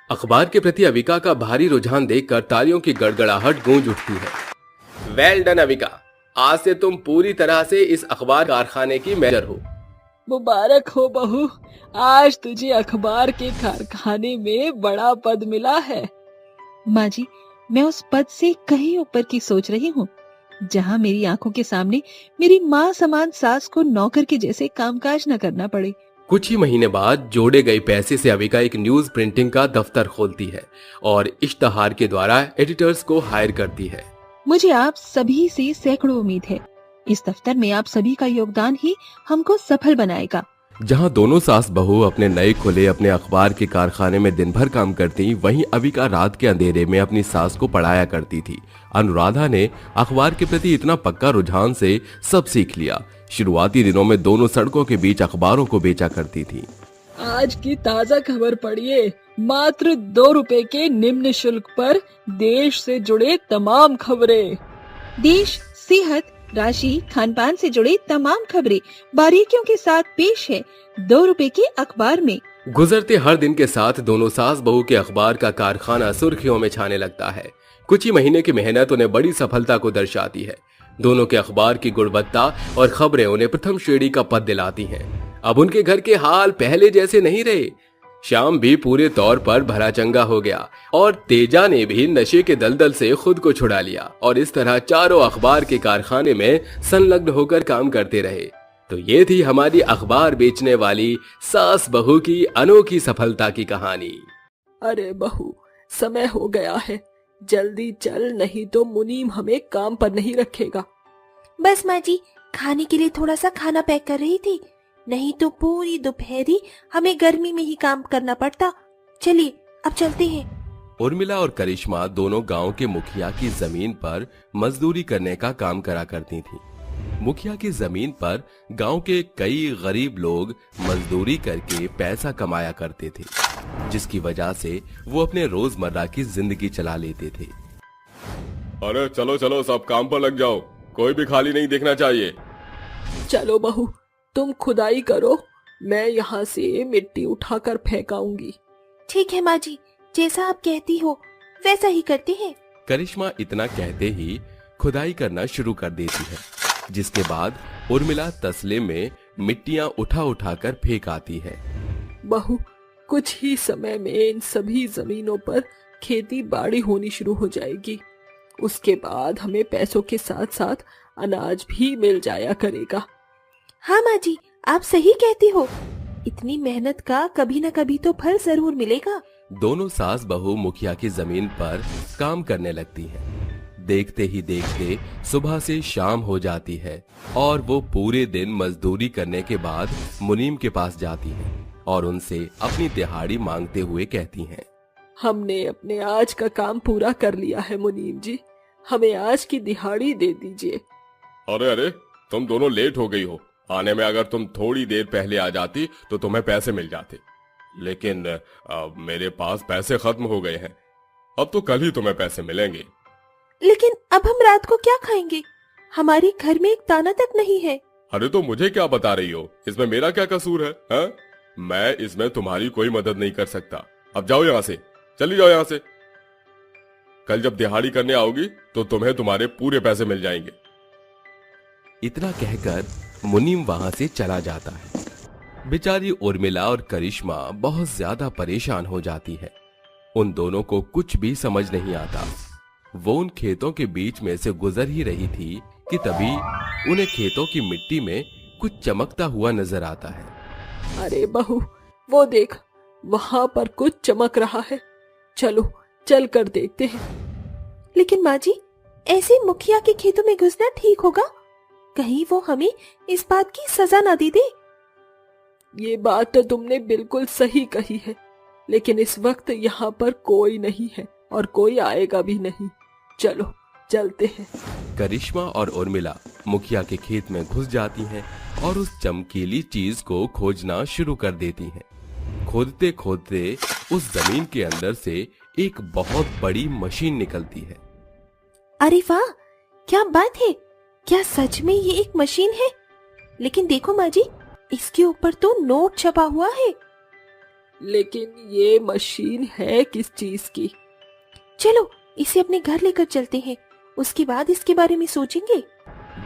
अखबार के प्रति अविका का भारी रुझान देखकर तालियों की गड़गड़ाहट गूंज उठती है। वेल डन अविका, आज से तुम पूरी तरह से इस अखबार कारखाने की मैनेजर हो। मुबारक हो बहू, आज तुझे अखबार के कारखाने में बड़ा पद मिला है। माँ जी, मैं उस पद से कहीं ऊपर की सोच रही हूँ, जहाँ मेरी आंखों के सामने मेरी माँ समान सास को नौकर के जैसे कामकाज न करना पड़े। कुछ ही महीने बाद जोड़े गए पैसे से अविका एक न्यूज प्रिंटिंग का दफ्तर खोलती है और इश्तहार के द्वारा एडिटर्स को हायर करती है। मुझे आप सभी से सैकड़ों उम्मीद है। इस दफ्तर में आप सभी का योगदान ही हमको सफल बनाएगा। जहां दोनों सास बहू अपने नए खुले अपने अखबार के कारखाने में दिन भर काम करती, वहीं अविका रात के अंधेरे में अपनी सास को पढ़ाया करती थी। अनुराधा ने अखबार के प्रति इतना पक्का रुझान से सब सीख लिया। शुरुआती दिनों में दोनों सड़कों के बीच अखबारों को बेचा करती थी। आज की ताजा खबर पढ़िए, मात्र 2 रुपए के निम्न शुल्क पर देश से जुड़े तमाम खबरें। देश, सेहत, राशि, खान पान से जुड़े तमाम खबरें बारीकियों के साथ पेश है 2 रुपए के अखबार में। गुजरते हर दिन के साथ दोनों सास बहू के अखबार का कारखाना सुर्खियों में छाने लगता है। कुछ ही महीने की मेहनत उन्हें बड़ी सफलता को दर्शाती है। दोनों के अखबार की गुणवत्ता और खबरें उन्हें प्रथम श्रेणी का पद दिलाती हैं। अब उनके घर के हाल पहले जैसे नहीं रहे। श्याम भी पूरे तौर पर भला चंगा हो गया और तेजा ने भी नशे के दलदल से खुद को छुड़ा लिया और इस तरह चारों अखबार के कारखाने में संलग्न होकर काम करते रहे। तो ये थी हमारी अखबार बेचने वाली सास बहू की अनोखी सफलता की कहानी। अरे बहू, समय हो गया है, जल्दी चल, नहीं तो मुनीम हमें काम पर नहीं रखेगा। बस माँ जी, खाने के लिए थोड़ा सा खाना पैक कर रही थी, नहीं तो पूरी दोपहरी हमें गर्मी में ही काम करना पड़ता। चलिए अब चलते हैं। उर्मिला और करिश्मा दोनों गांव के मुखिया की जमीन पर मजदूरी करने का काम करा करती थीं। मुखिया की जमीन पर गांव के कई गरीब लोग मजदूरी करके पैसा कमाया करते थे, जिसकी वजह से वो अपने रोजमर्रा की जिंदगी चला लेते थे। अरे चलो चलो, सब काम पर लग जाओ, कोई भी खाली नहीं देखना चाहिए। चलो बहू, तुम खुदाई करो, मैं यहाँ से मिट्टी उठाकर फेंकाऊंगी। ठीक है माँ जी, जैसा आप कहती हो वैसा ही करते हैं। करिश्मा इतना कहते ही खुदाई करना शुरू कर देती है, जिसके बाद उर्मिला तसले में मिट्टियां उठा उठाकर फेंक आती है। बहू, कुछ ही समय में इन सभी जमीनों पर खेती बाड़ी होनी शुरू हो जाएगी। उसके बाद हमें पैसों के साथ साथ अनाज भी मिल जाया करेगा। हाँ माँ जी, आप सही कहती हो, इतनी मेहनत का कभी न कभी तो फल जरूर मिलेगा। दोनों सास बहू मुखिया की जमीन पर काम करने लगती हैं। देखते ही देखते सुबह से शाम हो जाती है और वो पूरे दिन मजदूरी करने के बाद मुनीम के पास जाती हैं और उनसे अपनी दिहाड़ी मांगते हुए कहती हैं। हमने अपने आज का काम पूरा कर लिया है मुनीम जी, हमें आज की दिहाड़ी दे दीजिए। अरे अरे, तुम दोनों लेट हो गई हो। आने में अगर तुम थोड़ी देर पहले आ जाती तो तुम्हें पैसे मिल जाते, लेकिन मेरे पास पैसे खत्म हो गए हैं। अब तो कल ही तुम्हें पैसे मिलेंगे। लेकिन अब हम रात को क्या खाएंगे? हमारे घर में एक दाना तक नहीं है। अरे तो मुझे क्या बता रही हो, इसमें मेरा क्या कसूर है, हा? मैं इसमें तुम्हारी कोई मदद नहीं कर सकता। अब जाओ यहाँ से, चली जाओ यहाँ से। कल जब दिहाड़ी करने आओगी तो तुम्हें तुम्हारे पूरे पैसे मिल जाएंगे। इतना कहकर मुनीम वहां से चला जाता है। बेचारी उर्मिला और करिश्मा बहुत ज्यादा परेशान हो जाती है। उन दोनों को कुछ भी समझ नहीं आता। वो उन खेतों के बीच में से गुजर ही रही थी कि तभी उन्हें खेतों की मिट्टी में कुछ चमकता हुआ नजर आता है। अरे बहू, वो देख, वहां पर कुछ चमक रहा है। चलो चल कर देखते हैं। लेकिन माँ जी, ऐसे मुखिया के खेतों में घुसना ठीक होगा? कहीं वो हमें इस बात की सजा ना दे दे। ये बात तो तुमने बिल्कुल सही कही है, लेकिन इस वक्त यहाँ पर कोई नहीं है और कोई आएगा भी नहीं। चलो चलते हैं। करिश्मा और उर्मिला मुखिया के खेत में घुस जाती हैं और उस चमकीली चीज को खोजना शुरू कर देती हैं। खोदते खोदते उस जमीन के अंदर से एक बहुत बड़ी मशीन निकलती है। अरे वाह, क्या बात है! क्या सच में ये एक मशीन है? लेकिन देखो माँ जी, इसके ऊपर तो नोट छपा हुआ है। लेकिन ये मशीन है किस चीज की? चलो इसे अपने घर लेकर चलते हैं, उसके बाद इसके बारे में सोचेंगे।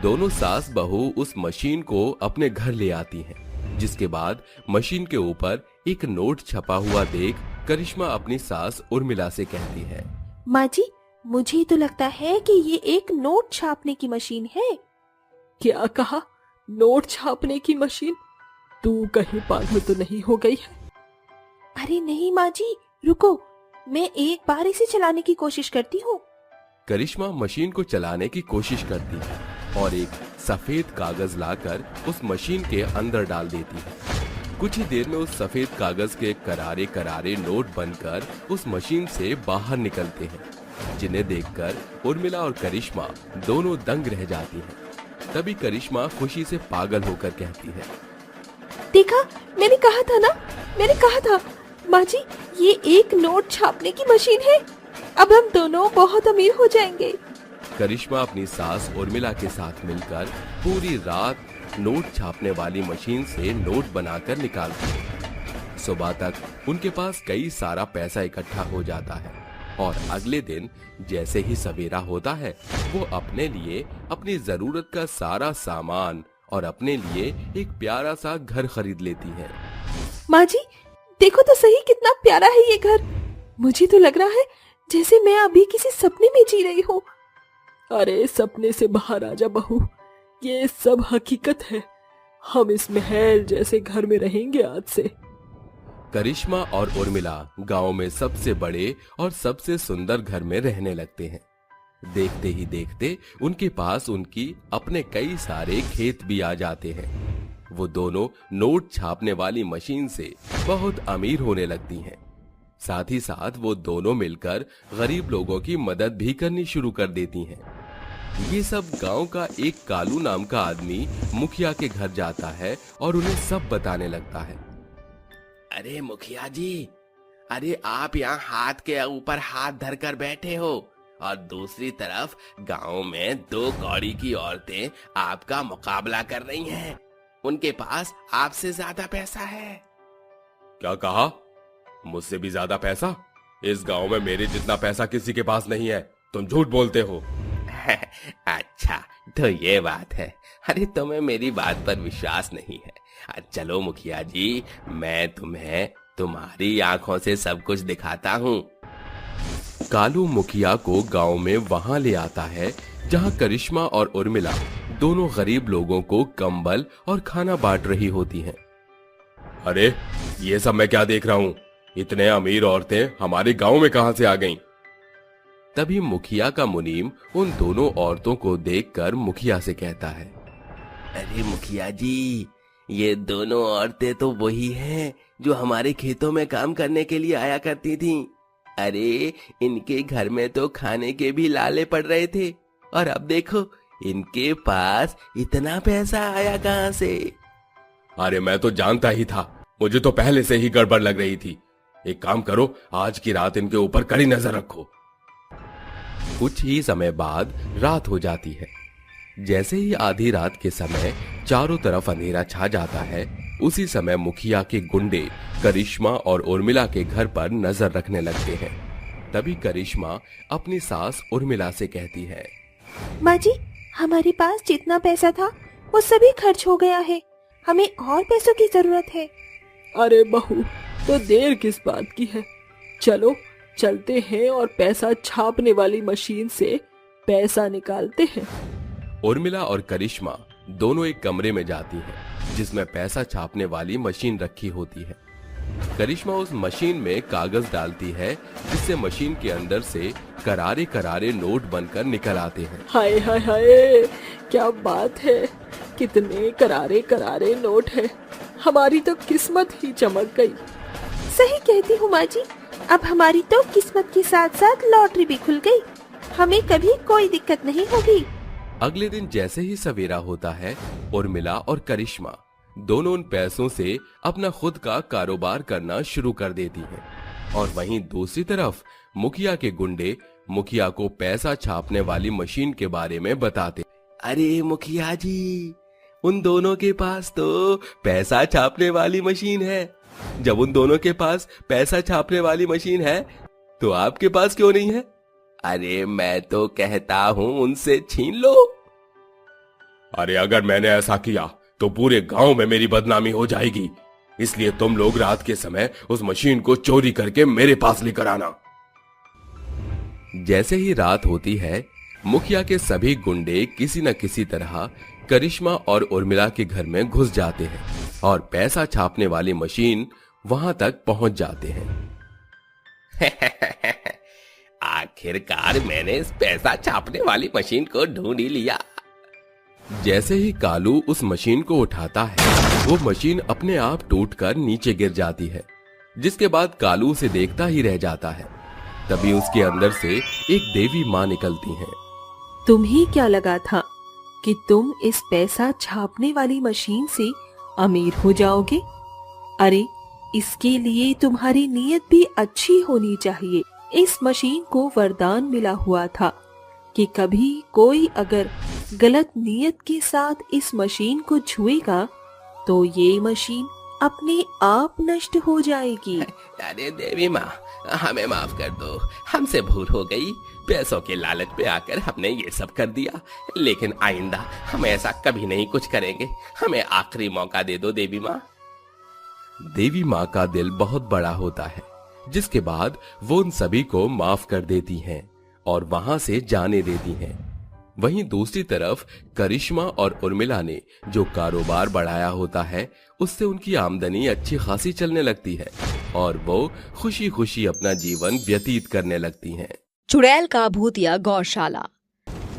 दोनों सास बहू उस मशीन को अपने घर ले आती हैं, जिसके बाद मशीन के ऊपर एक नोट छपा हुआ देख करिश्मा अपनी सास उर्मिला से कहती है, माँ जी, मुझे तो लगता है कि ये एक नोट छापने की मशीन है। क्या कहा? नोट छापने की मशीन? तू कहीं पागल तो नहीं हो गई है? अरे नहीं माँ जी, रुको, मैं एक बार इसे चलाने की कोशिश करती हूँ। करिश्मा मशीन को चलाने की कोशिश करती है और एक सफेद कागज लाकर उस मशीन के अंदर डाल देती है। कुछ ही देर में उस सफेद कागज के करारे करारे नोट बनकर उस मशीन से बाहर निकलते हैं, जिन्हें देखकर उर्मिला और करिश्मा दोनों दंग रह जाती हैं। तभी करिश्मा खुशी से पागल होकर कहती है, देखा, मैंने कहा था ना, मैंने कहा था। माँ जी, ये एक नोट छापने की मशीन है। अब हम दोनों बहुत अमीर हो जाएंगे। करिश्मा अपनी सास उर्मिला के साथ मिलकर पूरी रात नोट छापने वाली मशीन से नोट बनाकर निकालती है। सुबह तक उनके पास कई सारा पैसा इकट्ठा हो जाता है और अगले दिन जैसे ही सवेरा होता है, वो अपने लिए अपनी जरूरत का सारा सामान और अपने लिए एक प्यारा सा घर खरीद लेती है। माँ जी, देखो तो सही, कितना प्यारा है ये घर। मुझे तो लग रहा है जैसे मैं अभी किसी सपने में जी रही हूँ। अरे सपने से बाहर आजा बहू, ये सब हकीकत है। हम इस महल जैसे घर में रहेंगे आज से। करिश्मा और उर्मिला गांव में सबसे बड़े और सबसे सुंदर घर में रहने लगते हैं। देखते ही देखते उनके पास उनकी अपने कई सारे खेत भी आ जाते हैं। वो दोनों नोट छापने वाली मशीन से बहुत अमीर होने लगती हैं। साथ ही साथ वो दोनों मिलकर गरीब लोगों की मदद भी करनी शुरू कर देती हैं। ये सब गांव का एक कालू नाम का आदमी मुखिया के घर जाता है और उन्हें सब बताने लगता है। अरे मुखिया जी, अरे आप यहाँ हाथ के ऊपर हाथ धरकर बैठे हो और दूसरी तरफ गांव में दो कौड़ी की औरतें आपका मुकाबला कर रही हैं। उनके पास आपसे ज्यादा पैसा है। क्या कहा? मुझसे भी ज्यादा पैसा? इस गांव में मेरे जितना पैसा किसी के पास नहीं है। तुम झूठ बोलते हो। अच्छा, तो ये बात है। अरे तुम्हें मेरी बात पर विश्वास नहीं है। चलो मुखिया जी, मैं तुम्हें तुम्हारी आंखों से सब कुछ दिखाता हूँ। कालू मुखिया को गांव में वहां ले आता है जहां करिश्मा और उर्मिला दोनों गरीब लोगों को कंबल और खाना बांट रही होती हैं। अरे ये सब मैं क्या देख रहा हूँ? इतने अमीर औरतें हमारे गांव में कहां से आ गईं? तभी मुखिया का मुनीम उन दोनों औरतों को देखकर मुखिया से कहता है, अरे मुखिया जी, ये दोनों औरतें तो वही हैं जो हमारे खेतों में काम करने के लिए आया करती थीं। अरे इनके घर में तो खाने के भी लाले पड़ रहे थे और अब देखो इनके पास इतना पैसा आया कहां से? अरे मैं तो जानता ही था, मुझे तो पहले से ही गड़बड़ लग रही थी। एक काम करो, आज की रात इनके ऊपर कड़ी नजर रखो। कुछ ही समय बाद रात हो जाती है। जैसे ही आधी रात के समय चारों तरफ अंधेरा छा जाता है, उसी समय मुखिया के गुंडे करिश्मा और उर्मिला के घर पर नजर रखने लगते हैं। तभी करिश्मा अपनी सास उर्मिला से कहती है, माँ जी, हमारे पास जितना पैसा था वो सभी खर्च हो गया है। हमें और पैसों की जरूरत है। अरे बहू, तो देर किस बात की है, चलो चलते हैं और पैसा छापने वाली मशीन से पैसा निकालते हैं। उर्मिला और करिश्मा दोनों एक कमरे में जाती हैं, जिसमें पैसा छापने वाली मशीन रखी होती है। करिश्मा उस मशीन में कागज डालती है, जिससे मशीन के अंदर से करारे करारे नोट बनकर निकल आते हैं। हाय हाय हाय, क्या बात है, कितने करारे करारे नोट है, हमारी तो किस्मत ही चमक गई। सही कहती हूँ माँ जी, अब हमारी तो किस्मत के साथ साथ लॉटरी भी खुल गई, हमें कभी कोई दिक्कत नहीं होगी। अगले दिन जैसे ही सवेरा होता है, उर्मिला और करिश्मा दोनों उन पैसों से अपना खुद का कारोबार करना शुरू कर देती हैं। और वहीं दूसरी तरफ मुखिया के गुंडे मुखिया को पैसा छापने वाली मशीन के बारे में बताते। अरे मुखिया जी, उन दोनों के पास तो पैसा छापने वाली मशीन है। जब उन दोनों के पास पैसा छापने वाली मशीन है, तो आपके पास क्यों नहीं है? अरे मैं तो कहता हूँ उनसे छीन लो। अरे अगर मैंने ऐसा किया तो पूरे गांव में मेरी बदनामी हो जाएगी, इसलिए तुम लोग रात के समय उस मशीन को चोरी करके मेरे पास लेकर आना। जैसे ही रात होती है, मुखिया के सभी गुंडे किसी न किसी तरह करिश्मा और उर्मिला के घर में घुस जाते हैं और पैसा छापने वाली मशीन वहां तक पहुंच जाते हैं। आखिरकार मैंने इस पैसा छापने वाली मशीन को ढूंढ ही लिया। जैसे ही कालू उस मशीन को उठाता है, वो मशीन अपने आप टूटकर नीचे गिर जाती है, जिसके बाद कालू उसे देखता ही रह जाता है। तभी उसके अंदर से एक देवी माँ निकलती हैं। तुम्हें क्या लगा था कि तुम इस पैसा छापने वाली मशीन से अमीर हो जाओगे? अरे इसके लिए तुम्हारी नीयत भी अच्छी होनी चाहिए। इस मशीन को वरदान मिला हुआ था कि कभी कोई अगर गलत नीयत के साथ इस मशीन को छुएगा तो ये मशीन अपने आप नष्ट हो जाएगी। अरे देवी माँ, हमें माफ कर दो, हमसे भूल हो गई। पैसों के लालच में आकर हमने ये सब कर दिया, लेकिन आइंदा हम ऐसा कभी नहीं कुछ करेंगे। हमें आखिरी मौका दे दो देवी माँ। देवी माँ का दिल बहुत बड़ा होता है, जिसके बाद वो उन सभी को माफ कर देती हैं और वहां से जाने देती हैं। वहीं दूसरी तरफ करिश्मा और उर्मिला ने जो कारोबार बढ़ाया होता है, उससे उनकी आमदनी अच्छी खासी चलने लगती है और वो खुशी खुशी अपना जीवन व्यतीत करने लगती हैं। चुड़ैल का भूतिया गौशाला।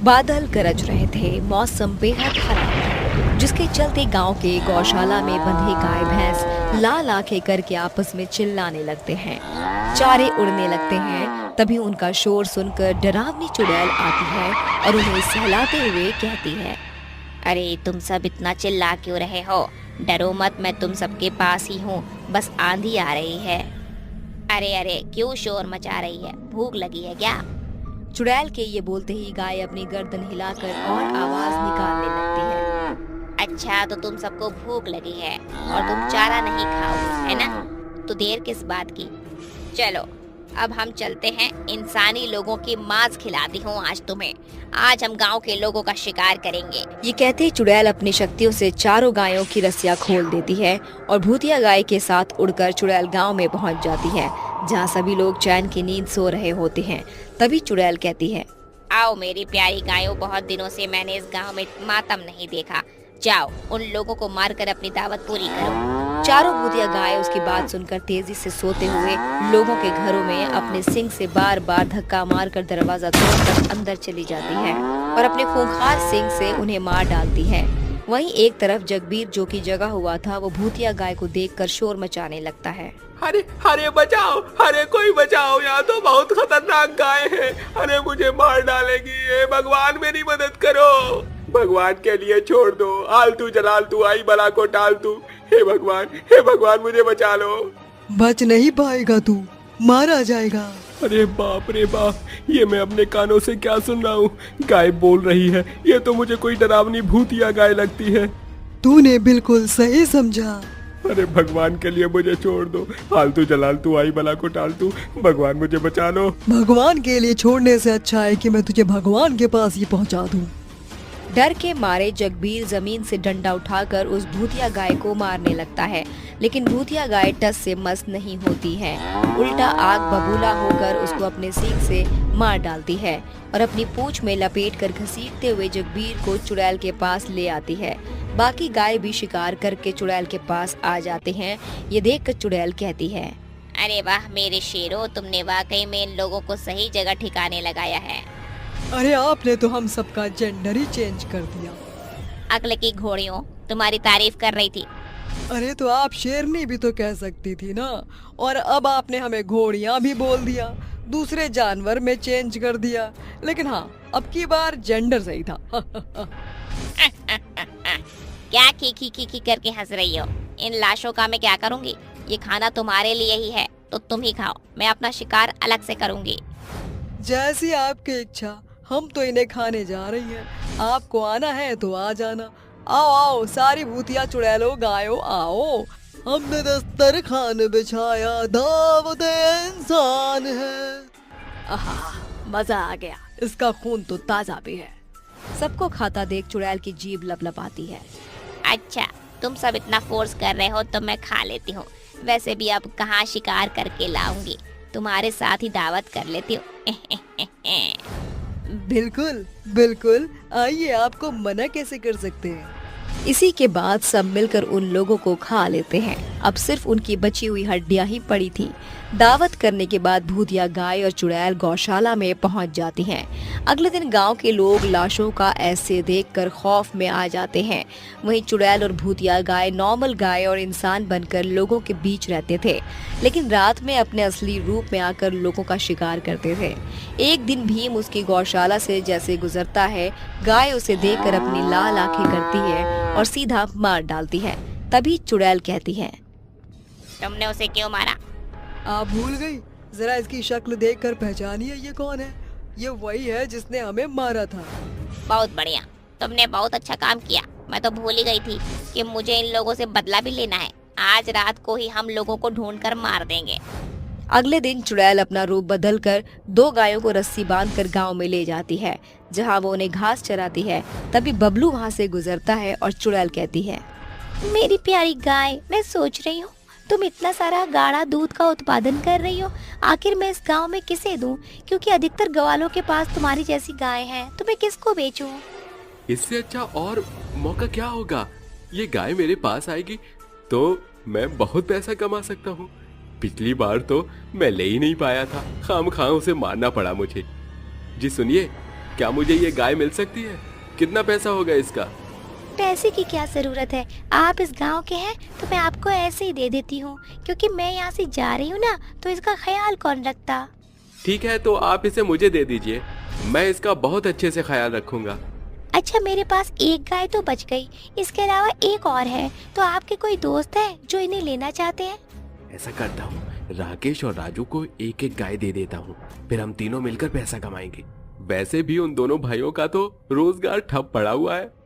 बादल गरज रहे थे, मौसम बेहद खराब था, जिसके चलते गांव के गौशाला में बंधे गाय भैंस लाल आंखें करके आपस में चिल्लाने लगते हैं, चारे उड़ने लगते हैं। तभी उनका शोर सुनकर डरावनी चुड़ैल आती है और उन्हें सहलाते हुए कहती है, अरे तुम सब इतना चिल्ला क्यों रहे हो? डरो मत, मैं तुम सबके पास ही हूँ, बस आंधी आ रही है। अरे अरे क्यों शोर मचा रही है? भूख लगी है क्या? चुड़ैल के ये बोलते ही गाय अपनी गर्दन हिलाकर और आवाज निकालने लगती है। अच्छा, तो तुम सबको भूख लगी है और तुम चारा नहीं खाओगे, है ना? तो देर किस बात की? चलो अब हम चलते हैं, इंसानी लोगों की मांस खिलाती हूँ आज तुम्हें। आज हम गांव के लोगों का शिकार करेंगे। ये कहते ही चुड़ैल अपनी शक्तियों से चारों गायों की रस्सियां खोल देती है और भूतिया गाय के साथ उड़कर चुड़ैल गांव में पहुंच जाती है, जहां सभी लोग चैन की नींद सो रहे होते हैं। तभी चुड़ैल कहती है, आओ मेरी प्यारी गायों, बहुत दिनों से मैंने इस गांव में मातम नहीं देखा। जाओ उन लोगों को मारकर अपनी दावत पूरी करो। चारों भूतिया गाय उसकी बात सुनकर तेजी से सोते हुए लोगों के घरों में अपने सिंग से बार बार धक्का मारकर दरवाजा तोड़कर अंदर चली जाती है और अपने खूंखार सिंग से उन्हें मार डालती है। वहीं एक तरफ जगबीर, जो की जगह हुआ था, वो भूतिया गाय को देखकर शोर मचाने लगता है। अरे अरे बचाओ, अरे कोई बचाओ, यहाँ तो बहुत खतरनाक गाय है। अरे मुझे मार डालेगी, हे भगवान मेरी मदद करो। भगवान के लिए छोड़ दो, आलतू जलालतू आई बला को टाल तू। हे भगवान मुझे बचा लो। बच नहीं पाएगा तू, मारा जाएगा। अरे बाप रे बाप, ये मैं अपने कानों से क्या सुन रहा हूँ? गाय बोल रही है, ये तो मुझे कोई डरावनी भूतिया गाय लगती है। तूने बिल्कुल सही समझा। अरे भगवान के लिए मुझे छोड़ दो, आलतू जलालतू आई बला को टाल तू। भगवान मुझे बचा लो। भगवान के लिए छोड़ने से अच्छा है कि मैं तुझे भगवान के पास ही पहुँचा दूँ। डर के मारे जगबीर जमीन से डंडा उठाकर उस भूतिया गाय को मारने लगता है, लेकिन भूतिया गाय टस से मस नहीं होती है, उल्टा आग बबूला होकर उसको अपने सींग से मार डालती है और अपनी पूंछ में लपेटकर घसीटते हुए जगबीर को चुड़ैल के पास ले आती है। बाकी गाय भी शिकार करके चुड़ैल के पास आ जाते हैं। ये देखकर चुड़ैल कहती है, अरे वाह मेरे शेरों, तुमने वाकई में इन लोगों को सही जगह ठिकाने लगाया है। अरे आपने तो हम सबका जेंडर ही चेंज कर दिया। अकल की घोड़ियों, तुम्हारी तारीफ कर रही थी। अरे तो आप शेरनी भी तो कह सकती थी ना, और अब आपने हमें घोड़ियाँ भी बोल दिया, दूसरे जानवर में चेंज कर दिया। लेकिन हाँ, अब की बार जेंडर सही था। क्या खी करके हंस रही हो? इन लाशों का मैं क्या करूंगी? ये खाना तुम्हारे लिए ही है, तो तुम ही खाओ, मैं अपना शिकार अलग से करूंगी। जैसी आपकी इच्छा, हम तो इन्हें खाने जा रही हैं। आपको आना है तो आ जाना। आओ आओ सारी भूतिया चुड़ैलो गायो आओ, हमने दस्तरखान बिछाया, दावत इंसान है। आहा, मजा आ गया, इसका खून तो ताजा भी है। सबको खाता देख चुड़ैल की जीभ लपलपाती है। अच्छा, तुम सब इतना फोर्स कर रहे हो तो मैं खा लेती हूँ। वैसे भी अब कहाँ शिकार करके लाऊंगी, तुम्हारे साथ ही दावत कर लेती हूँ। बिल्कुल बिल्कुल, आइए, आपको मना कैसे कर सकते हैं। इसी के बाद सब मिलकर उन लोगों को खा लेते हैं। अब सिर्फ उनकी बची हुई हड्डियां ही पड़ी थी। दावत करने के बाद भूतिया गाय और चुड़ैल गौशाला में पहुंच जाती हैं। अगले दिन गांव के लोग लाशों का ऐसे देखकर खौफ में आ जाते हैं। वहीं चुड़ैल और भूतिया गाय नॉर्मल गाय और इंसान बनकर लोगों के बीच रहते थे, लेकिन रात में अपने असली रूप में आकर लोगों का शिकार करते थे। एक दिन भीम उसकी गौशाला से जैसे गुजरता है, गाय उसे देखकर अपनी लाल आंखें करती है और सीधा मार डालती है। तभी चुड़ैल कहती है, तुमने उसे क्यों मारा? आप भूल गई? जरा इसकी शक्ल देखकर पहचानिए, ये कौन है? ये वही है जिसने हमें मारा था। बहुत बढ़िया, तुमने बहुत अच्छा काम किया। मैं तो भूल ही गई थी कि मुझे इन लोगों से बदला भी लेना है। आज रात को ही हम लोगों को ढूंढकर मार देंगे। अगले दिन चुड़ैल अपना रूप बदलकर 2 गायों को रस्सी बांधकर गांव में ले जाती है, जहां वो उन्हें घास चराती है। तभी बबलू वहां से गुजरता है और चुड़ैल कहती है, मेरी प्यारी गाय, मैं सोच रही हूँ तुम इतना सारा गाढ़ा दूध का उत्पादन कर रही हो, आखिर मैं इस गांव में किसे दूं? क्योंकि अधिकतर ग्वालों के पास तुम्हारी जैसी गाय है, तो मैं किसको बेचूं? इससे अच्छा और मौका क्या होगा? ये गाय मेरे पास आएगी तो मैं बहुत पैसा कमा सकता हूँ। पिछली बार तो मैं ले ही नहीं पाया था, खामखा उसे मारना पड़ा मुझे। जी सुनिए, क्या मुझे ये गाय मिल सकती है? कितना पैसा होगा इसका? पैसे की क्या जरूरत है? आप इस गांव के हैं तो मैं आपको ऐसे ही दे देती हूँ, क्योंकि मैं यहाँ से जा रही हूँ ना, तो इसका ख्याल कौन रखता? ठीक है, तो आप इसे मुझे दे दीजिए, मैं इसका बहुत अच्छे से ख्याल रखूंगा। अच्छा, मेरे पास एक गाय तो बच गई, इसके अलावा एक और है, तो आपके कोई दोस्त है जो इन्हें लेना चाहते हैं? ऐसा करता हूँ, राकेश और राजू को एक एक गाय दे देता हूँ, फिर हम तीनों मिलकर पैसा कमाएंगे। वैसे भी उन दोनों भाइयों का तो रोजगार ठप पड़ा हुआ है।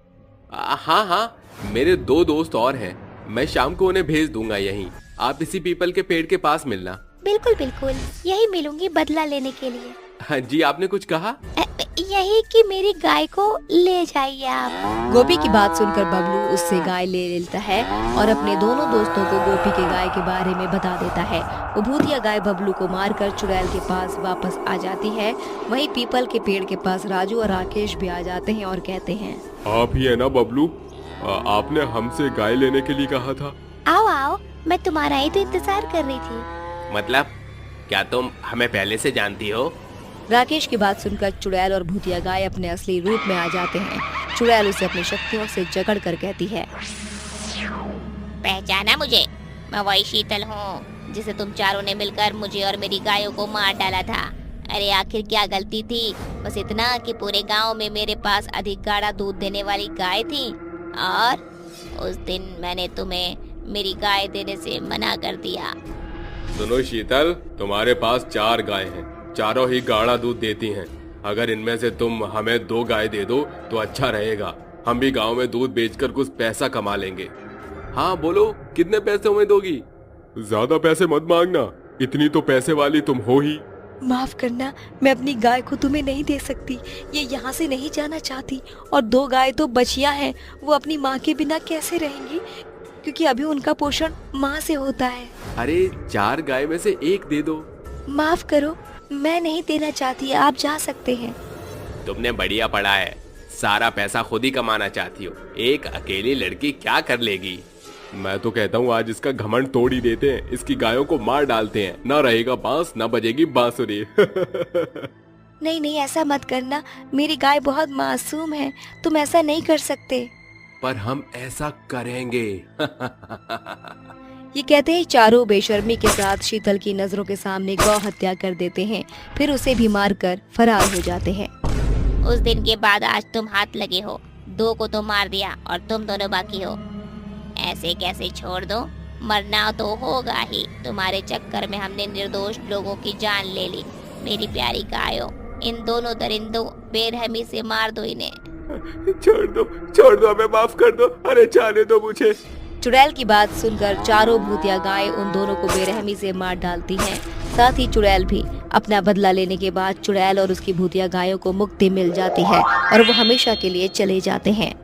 हाँ हाँ, मेरे 2 दोस्त और हैं, मैं शाम को उन्हें भेज दूंगा यहीं। आप इसी पीपल के पेड़ के पास मिलना। बिल्कुल बिल्कुल, यही मिलूंगी बदला लेने के लिए। हाँ जी, आपने कुछ कहा? यही कि मेरी गाय को ले जाइए आप। गोपी की बात सुनकर बबलू उससे गाय ले लेता है और अपने दोनों दोस्तों को गोपी के गाय के बारे में बता देता है। वो भूतिया गाय बबलू को मारकर चुड़ैल के पास वापस आ जाती है। वहीं पीपल के पेड़ के पास राजू और राकेश भी आ जाते हैं और कहते हैं, आप ही है ना बबलू? आपने हमसे गाय लेने के लिए कहा था। आओ आओ, मैं तुम्हारा ही तो इंतजार कर रही थी। मतलब क्या तुम हमें पहले से जानती हो? राकेश की बात सुनकर चुड़ैल और भूतिया गाय अपने असली रूप में आ जाते हैं। चुड़ैल उसे अपनी शक्तियों से जकड़ कर कहती है, पहचाना मुझे? मैं वही शीतल हूँ जिसे तुम चारों ने मिलकर मुझे और मेरी गायों को मार डाला था। अरे आखिर क्या गलती थी? बस इतना कि पूरे गांव में मेरे पास अधिक गाढ़ा दूध देने वाली गाय थी, और उस दिन मैंने तुम्हें मेरी गाय देने से मना कर दिया। सुनो शीतल, तुम्हारे पास 4 गाय हैं, चारों ही गाढ़ा दूध देती हैं। अगर इनमें से तुम हमें 2 गाय दे दो तो अच्छा रहेगा, हम भी गांव में दूध बेचकर कुछ पैसा कमा लेंगे। हाँ बोलो, कितने पैसे हमें दोगी? ज्यादा पैसे मत मांगना, इतनी तो पैसे वाली तुम हो ही। माफ करना, मैं अपनी गाय को तुम्हें नहीं दे सकती। ये यहाँ से नहीं जाना चाहती। और 2 गाय तो बचियां हैं, वो अपनी माँ के बिना कैसे रहेंगी, क्योंकि अभी उनका पोषण माँ से होता है। अरे 4 गाय में से 1 दे दो। माफ करो, मैं नहीं देना चाहती, आप जा सकते हैं। तुमने बढ़िया पढ़ा है, सारा पैसा खुद ही कमाना चाहती हो, एक अकेली लड़की क्या कर लेगी। मैं तो कहता हूँ आज इसका घमंड तोड़ ही देते हैं, इसकी गायों को मार डालते हैं, ना रहेगा बांस ना बजेगी बांसुरी। नहीं नहीं, ऐसा मत करना, मेरी गाय बहुत मासूम है, तुम ऐसा नहीं कर सकते। पर हम ऐसा करेंगे। ये कहते ही चारों बेशर्मी के साथ शीतल की नजरों के सामने गौ हत्या कर देते हैं, फिर उसे भी मारकर फरार हो जाते हैं। उस दिन के बाद आज तुम हाथ लगे हो, 2 को तो मार दिया और तुम दोनों बाकी हो। ऐसे कैसे छोड़ दो, मरना तो होगा ही। तुम्हारे चक्कर में हमने निर्दोष लोगों की जान ले ली। मेरी प्यारी गायों, इन दोनों दरिंदों बेरहमी से मार दो इन्हें। छोड़ दो, हमें माफ कर दो, अरे जाने दो मुझे। चुड़ैल की बात सुनकर चारों भूतिया गायें उन दोनों को बेरहमी से मार डालती हैं। साथ ही चुड़ैल भी अपना बदला लेने के बाद चुड़ैल और उसकी भूतिया गायों को मुक्ति मिल जाती है और वो हमेशा के लिए चले जाते हैं।